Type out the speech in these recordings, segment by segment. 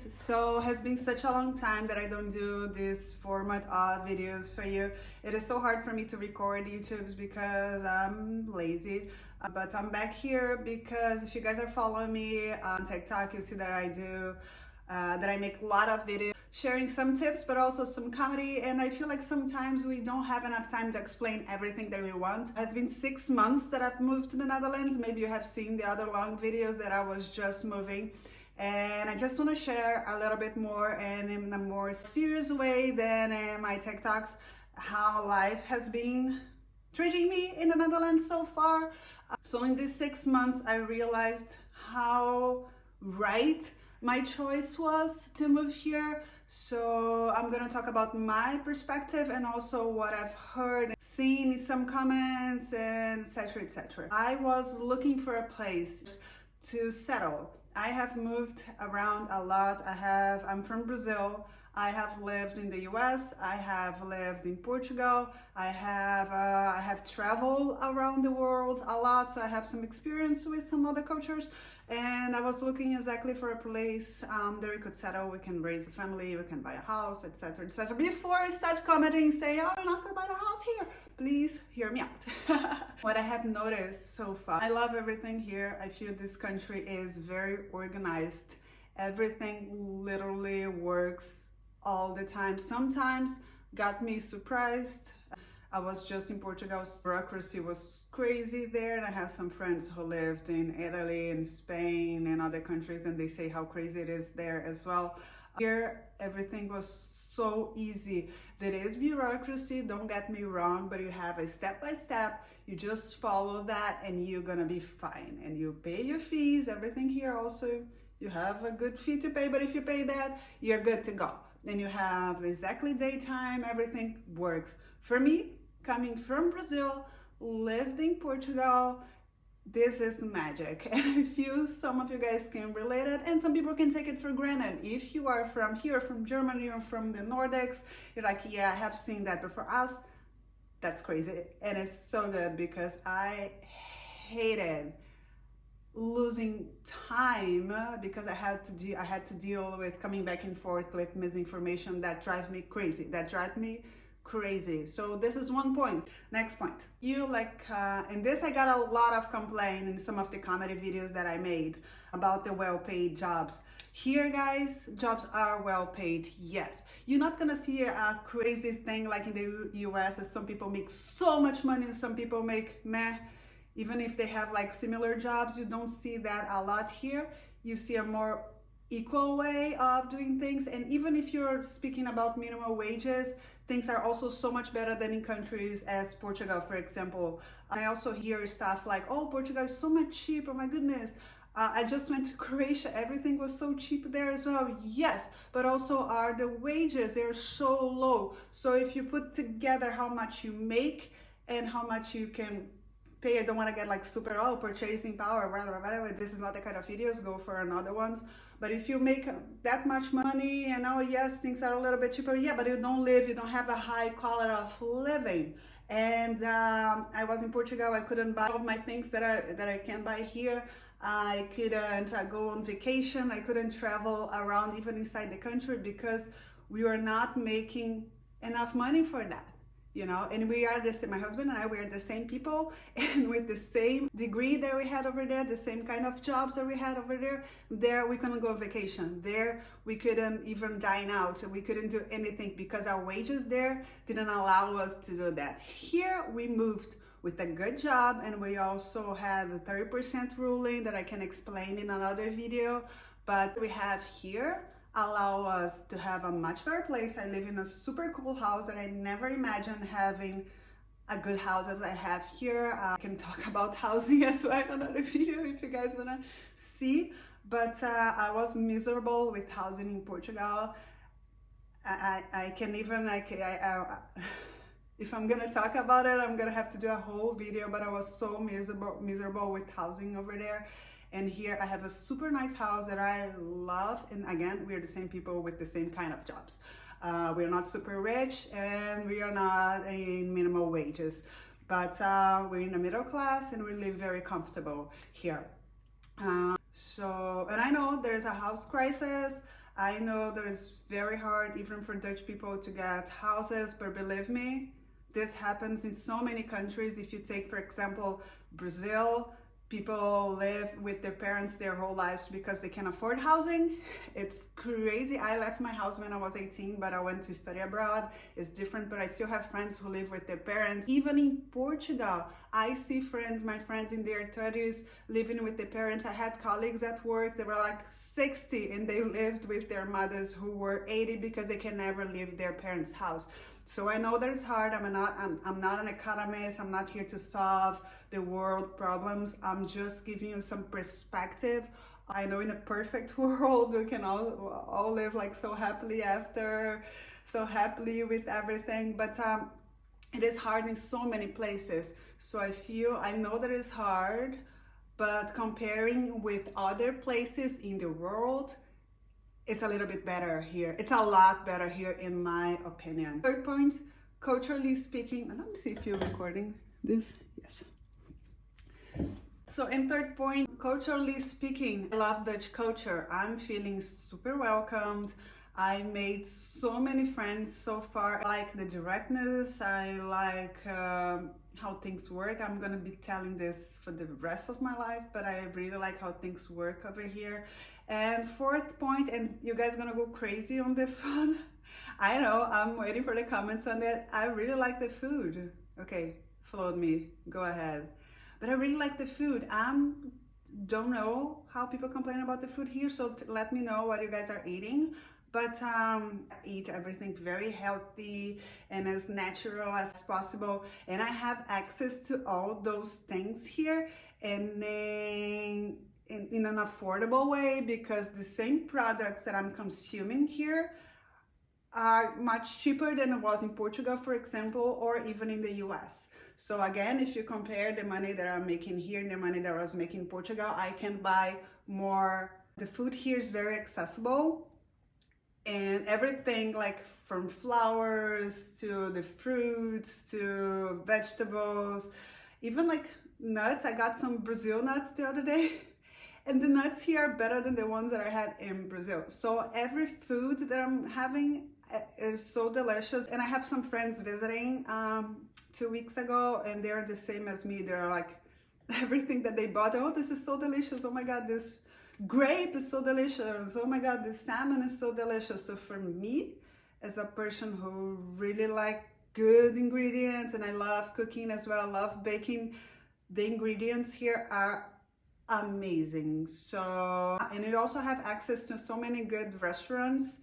So has been such a long time that I don't do this format of videos for you. It is so hard for me to record YouTubes because I'm lazy. But I'm back here because if you guys are following me on TikTok, you see that I make a lot of videos sharing some tips, but also some comedy. And I feel like sometimes we don't have enough time to explain everything that we want. It has been 6 months that I've moved to the Netherlands. Maybe you have seen the other long videos that I was just moving. And I just want to share a little bit more and in a more serious way than my TikToks, how life has been treating me in the Netherlands so far. So in these 6 months, I realized how right my choice was to move here. So I'm gonna talk about my perspective and also what I've heard, seen in some comments, and etc. etc. I was looking for a place to settle. I have moved around a lot. I'm from Brazil. I have lived in the US. I have lived in Portugal. I have traveled around the world a lot, so I have some experience with some other cultures. And I was looking exactly for a place that we could settle. We can raise a family. We can buy a house, etc., etc. Before I start commenting, say, "Oh, you're not gonna buy the house here," please hear me out. What I have noticed so far, I love everything here. I feel this country is very organized. Everything literally works all the time. Sometimes got me surprised. I was just in Portugal. Bureaucracy was crazy there, and I have some friends who lived in Italy and Spain and other countries, and they say how crazy it is there as well. Here, everything was so easy. There is bureaucracy, don't get me wrong, but you have a step by step. You just follow that and you're gonna be fine. And you pay your fees, everything here also, you have a good fee to pay, but if you pay that, you're good to go. Then you have exactly daytime, everything works. For me, coming from Brazil, lived in Portugal, this is magic. And I feel some of you guys can relate it, and some people can take it for granted. If you are from here, from Germany or from the Nordics, you're like, yeah, I have seen that. But for us, that's crazy. And it's so good because I hated losing time because I had to deal with coming back and forth with misinformation that drives me crazy. So this is one point. Next point, in this I got a lot of complaint in some of the comedy videos that I made about the well-paid jobs. Here, guys, jobs are well paid, yes. You're not gonna see a crazy thing like in the US, as some people make so much money and some people make meh. Even if they have like similar jobs, you don't see that a lot here. You see a more equal way of doing things. And even if you're speaking about minimum wages, things are also so much better than in countries as Portugal, for example. I also hear stuff like, oh, Portugal is so much cheaper, my goodness. I just went to Croatia, everything was so cheap there as well. Yes, but also are the wages, they're so low. So if you put together how much you make and how much you can pay, I don't want to get like super purchasing power, whatever. This is not the kind of videos, go for another ones. But if you make that much money and oh yes, things are a little bit cheaper, yeah, but you don't have a high quality of living. And I was in Portugal, I couldn't buy all of my things that I can buy here. I couldn't go on vacation, I couldn't travel around even inside the country because we were not making enough money for that. You know, and we are the same, my husband and I, we are the same people, and with the same degree that we had over there, the same kind of jobs that we had over there we couldn't go on vacation. There we couldn't even dine out. We couldn't do anything because our wages there didn't allow us to do that. Here we moved with a good job, and we also had the 30% ruling that I can explain in another video. But we have here allow us to have a much better place. I live in a super cool house that I never imagined having a good house as I have here. I can talk about housing as well in another video if you guys wanna see. But I was miserable with housing in Portugal. If I'm gonna talk about it, I'm gonna have to do a whole video, but I was so miserable with housing over there. And here I have a super nice house that I love. And again, we're the same people with the same kind of jobs. We're not super rich and we are not in minimal wages, but we're in the middle class and we live very comfortable here. And I know there's a house crisis. I know that it's very hard even for Dutch people to get houses, but believe me, this happens in so many countries. If you take, for example, Brazil, people live with their parents their whole lives because they can afford housing. It's crazy. I left my house when I was 18, but I went to study abroad. It's different, but I still have friends who live with their parents. Even in Portugal, I see my friends in their 30s living with their parents. I had colleagues at work, they were like 60 and they lived with their mothers who were 80 because they can never leave their parents' house. So I know that it's hard. I'm not an economist. I'm not here to solve the world problems. I'm just giving you some perspective. I know in a perfect world we can all live like so happily with everything, but it is hard in so many places. So I know that it's hard, but comparing with other places in the world, it's a little bit better here. It's a lot better here in my opinion. Third point, culturally speaking, and let me see if you're recording this. Yes. So in third point, culturally speaking, I love Dutch culture. I'm feeling super welcomed. I made so many friends so far. I like the directness. I like how things work. I'm gonna be telling this for the rest of my life, but I really like how things work over here. And fourth point, and you guys are gonna go crazy on this one. I know, I'm waiting for the comments on that. I really like the food. Okay, follow me, go ahead. But I really like the food. Don't know how people complain about the food here, so let me know what you guys are eating. But I eat everything very healthy and as natural as possible. And I have access to all those things here and in an affordable way, because the same products that I'm consuming here are much cheaper than it was in Portugal, for example, or even in the US. So again, if you compare the money that I'm making here and the money that I was making in Portugal, I can buy more. The food here is very accessible, and everything, like from flowers to the fruits to vegetables, even like nuts. I got some Brazil nuts the other day and the nuts here are better than the ones that I had in Brazil. So every food that I'm having is so delicious. And I have some friends visiting 2 weeks ago, and they're the same as me. They're like, everything that they bought, oh, this is so delicious. Oh my God, this grape is so delicious. Oh my God, this salmon is so delicious. So for me, as a person who really like good ingredients, and I love cooking as well, love baking, the ingredients here are amazing. So, and you also have access to so many good restaurants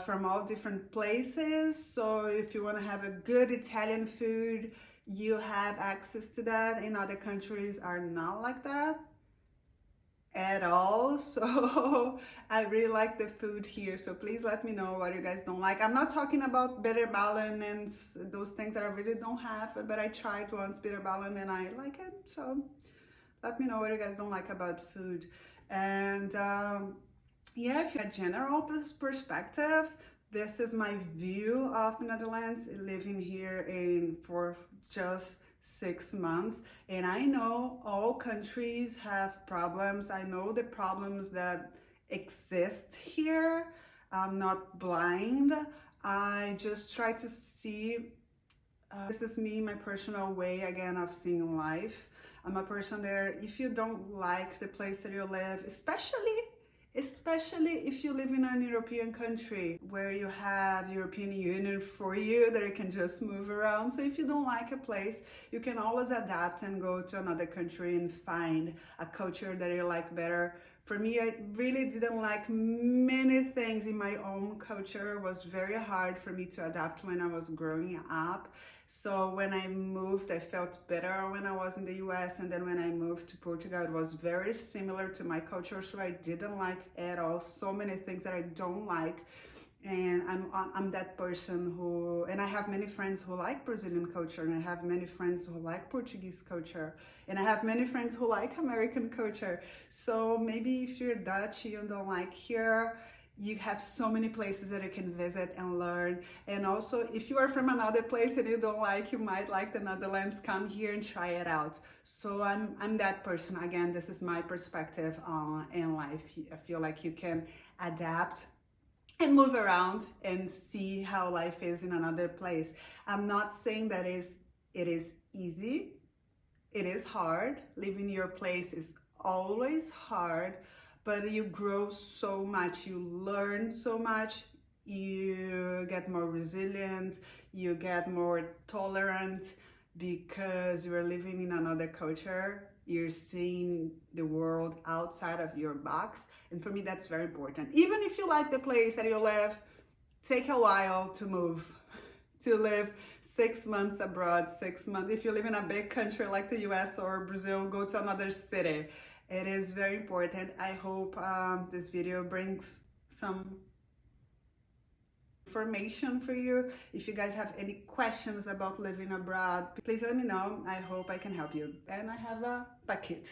from all different places. So if you want to have a good Italian food, you have access to that. In other countries are not like that at all. So I really like the food here. So please let me know what you guys don't like. I'm not talking about bitterballen and those things that I really don't have, but I tried once bitterballen and I like it. So let me know what you guys don't like about food. And yeah, if you have a general perspective, this is my view of the Netherlands, living here for just 6 months. And I know all countries have problems. I know the problems that exist here. I'm not blind. I just try to see, this is me, my personal way again of seeing life. I'm a person that if you don't like the place that you live, especially if you live in an European country where you have European Union for you, that you can just move around. So if you don't like a place, you can always adapt and go to another country and find a culture that you like better. For me, I really didn't like many things in my own culture. It was very hard for me to adapt when I was growing up. So when I moved, I felt better when I was in the US, and then when I moved to Portugal, it was very similar to my culture, so I didn't like at all so many things that I don't like. And I'm that person who, and I have many friends who like Brazilian culture, and I have many friends who like Portuguese culture, and I have many friends who like American culture. So maybe if you're Dutch, you don't like here, you have so many places that you can visit and learn. And also, if you are from another place and you don't like, you might like the Netherlands, come here and try it out. So I'm that person. Again, this is my perspective in life. I feel like you can adapt and move around and see how life is in another place. I'm not saying that it is easy. It is hard. Leaving your place is always hard, but you grow so much, you learn so much, you get more resilient, you get more tolerant because you're living in another culture. You're seeing the world outside of your box. And for me, that's very important. Even if you like the place that you live, take a while to move, to live 6 months abroad, 6 months. If you live in a big country like the US or Brazil, go to another city. It is very important. I hope this video brings some information for you. If you guys have any questions about living abroad, please let me know. I hope I can help you. And I have a paquete.